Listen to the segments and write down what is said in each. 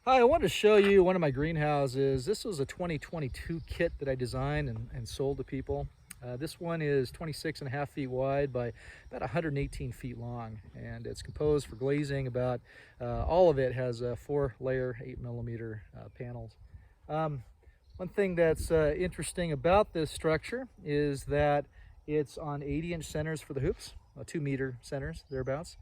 Hi, I wanted to show you one of my greenhouses. This was a 2022 kit that I designed and sold to people. This one is 26.5 feet wide by about 118 feet long, and it's composed for glazing. All of it has 4-layer 8mm panels. One thing that's interesting about this structure is that it's on 80-inch centers for the hoops, 2-meter centers thereabouts.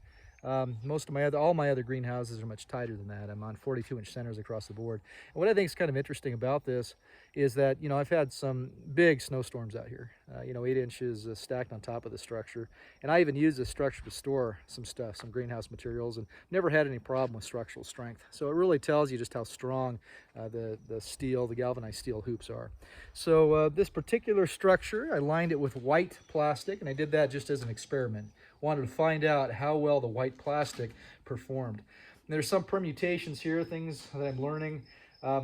All my other greenhouses are much tighter than that. I'm on 42-inch centers across the board. And what I think is kind of interesting about this is that, I've had some big snowstorms out here, 8 inches stacked on top of the structure. And I even use this structure to store some stuff, some greenhouse materials, and never had any problem with structural strength. So it really tells you just how strong the galvanized steel hoops are. So this particular structure, I lined it with white plastic, and I did that just as an experiment. Wanted to find out how well the white plastic performed. And there's some permutations here, things that I'm learning.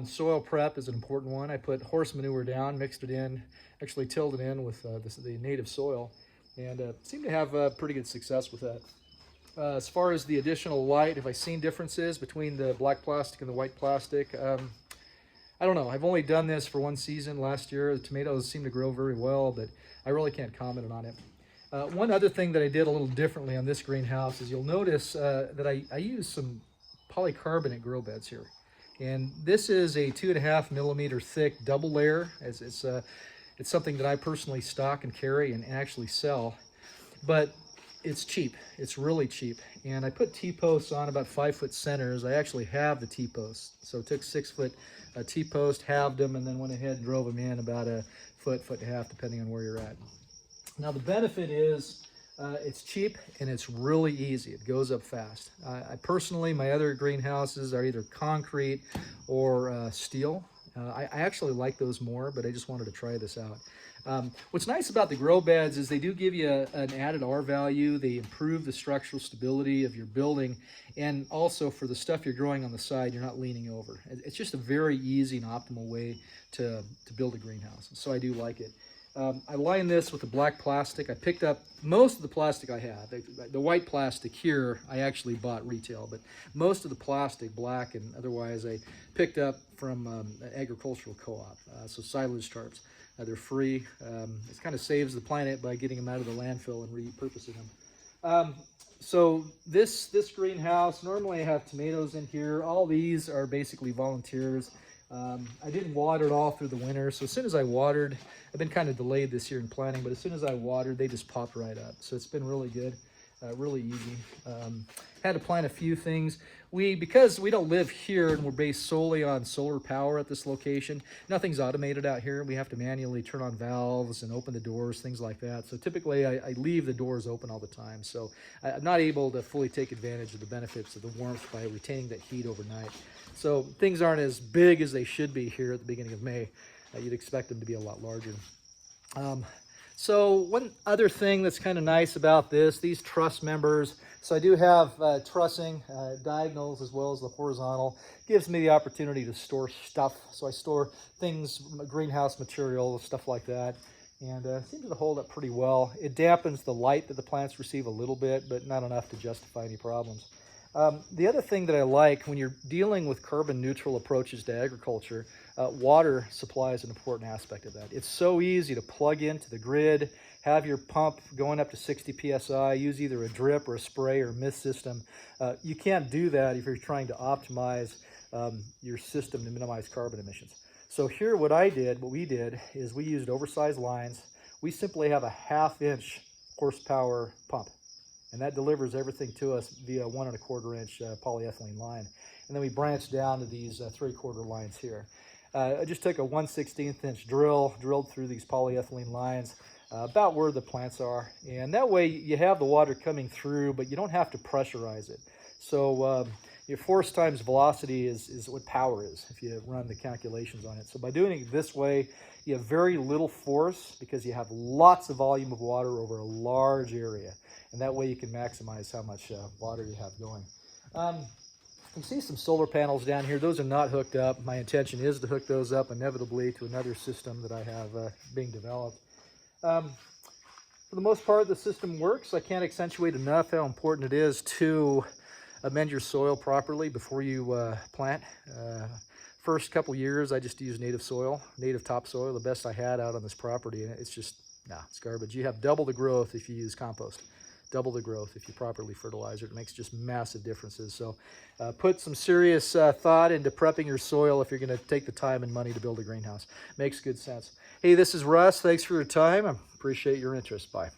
Soil prep is an important one. I put horse manure down, mixed it in, actually tilled it in with the native soil, and seemed to have pretty good success with that. As far as the additional light, have I seen differences between the black plastic and the white plastic? I don't know. I've only done this for one season last year. The tomatoes seem to grow very well, but I really can't comment on it. One other thing that I did a little differently on this greenhouse is you'll notice that I use some polycarbonate grow beds here. And this is a 2.5mm thick double layer. It's something that I personally stock and carry and actually sell. But it's cheap. It's really cheap. And I put T-posts on about 5-foot centers. I actually have the T-posts. So took 6-foot T-post, halved them, and then went ahead and drove them in about a foot and a half, depending on where you're at. Now the benefit is it's cheap and it's really easy. It goes up fast. I personally, my other greenhouses are either concrete or steel. I actually like those more, but I just wanted to try this out. What's nice about the grow beds is they do give you an added R value. They improve the structural stability of your building, and also for the stuff you're growing on the side, you're not leaning over. It's just a very easy and optimal way to build a greenhouse, so I do like it. I lined this with the black plastic. I picked up most of the plastic I have. The white plastic here I actually bought retail, but most of the plastic, black and otherwise, I picked up from an agricultural co-op. So silage tarps. They're free. It kind of saves the planet by getting them out of the landfill and repurposing them. So this greenhouse, normally I have tomatoes in here. All these are basically volunteers. I didn't water it all through the winter, so as soon as I watered, I've been kind of delayed this year in planting, but as soon as I watered, they just popped right up. So it's been really good, really easy. Had to plant a few things. Because we don't live here and we're based solely on solar power at this location, nothing's automated out here. We have to manually turn on valves and open the doors, things like that. So typically I leave the doors open all the time. So I'm not able to fully take advantage of the benefits of the warmth by retaining that heat overnight. So things aren't as big as they should be here at the beginning of May. You'd expect them to be a lot larger. So one other thing that's kind of nice about these truss members, so I do have trussing, diagonals as well as the horizontal. Gives me the opportunity to store stuff. So I store things, greenhouse material, stuff like that. And seems to hold up pretty well. It dampens the light that the plants receive a little bit, but not enough to justify any problems. The other thing that I like when you're dealing with carbon neutral approaches to agriculture, water supply is an important aspect of that. It's so easy to plug into the grid, have your pump going up to 60 psi, use either a drip or a spray or mist system. You can't do that if you're trying to optimize your system to minimize carbon emissions. So here what we did is we used oversized lines. We simply have a 1/2-inch horsepower pump. And that delivers everything to us via 1 1/4-inch polyethylene line. And then we branched down to these 3/4 lines here. I just took a 1/16-inch drill, drilled through these polyethylene lines about where the plants are. And that way you have the water coming through, but you don't have to pressurize it. So your force times velocity is what power is if you run the calculations on it. So by doing it this way, you have very little force because you have lots of volume of water over a large area. And that way you can maximize how much water you have going. You can see some solar panels down here. Those are not hooked up. My intention is to hook those up inevitably to another system that I have being developed. For the most part, the system works. I can't accentuate enough how important it is to amend your soil properly before you plant. First couple years, I just used native soil, native topsoil, the best I had out on this property, and it's just, nah, it's garbage. You have double the growth if you use compost, double the growth if you properly fertilize it. It makes just massive differences. So put some serious thought into prepping your soil if you're going to take the time and money to build a greenhouse. Makes good sense. Hey, this is Russ. Thanks for your time. I appreciate your interest. Bye.